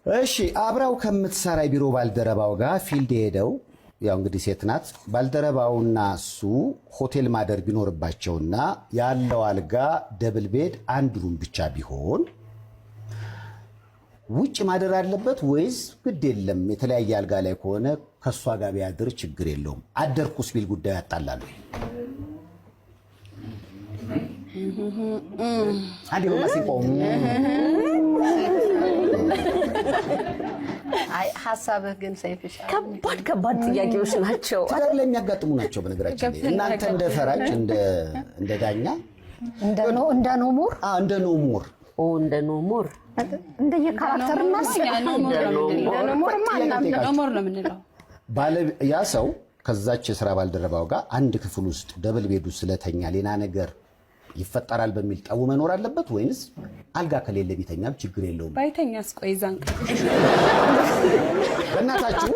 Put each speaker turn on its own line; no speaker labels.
እሺ አብራው ከምትሰራ ቢሮ ባልደረባው ጋር ፊልድ ሄደው ያው እንግዲህ ሴት ናት ባልደረባውና እሱ ሆቴል ማደር ቢኖርባቸውና ያለው አልጋ ደብል ቤድ አንድ ሩም ብቻ ቢሆን ውጭ ማደር አለበት ወይስ ግድ የለም የተለያየ አልጋ ላይ ከሆነ ከሷ ጋር ቢያድር ችግር የለውም አደርኩስ ቢል ጉዳይ ያጣላሉ አንዴ በማሲቆም
አይ ሐሳብህ ግን ሰይፍሽ
ከባድ ጥያቄዎች ናቸው
ትዳር ላይ የሚያጋጥሙ ናቸው በነገራችን ላይ እናንተ እንደ ፈራጅ እንደ ዳኛ
እንደ ኖሞር
እንደ ኖሞር
እንደየካራክተርና ኖሞር ነው የምንለው
ያ ሰው ከዛች የሥራ ባልደረባው ጋር አንድ ክፍል ውስጥ ደብል ቤዱ ስለተኛ ሌላ ነገር ይፈጠራል በሚል ጠው መኖር አለበት ወይንስ አልጋ ከሌለ ቢተኛም ችግር የለውም
ባይተኛስ ቆይ ዛንቀ
በእናታችሁ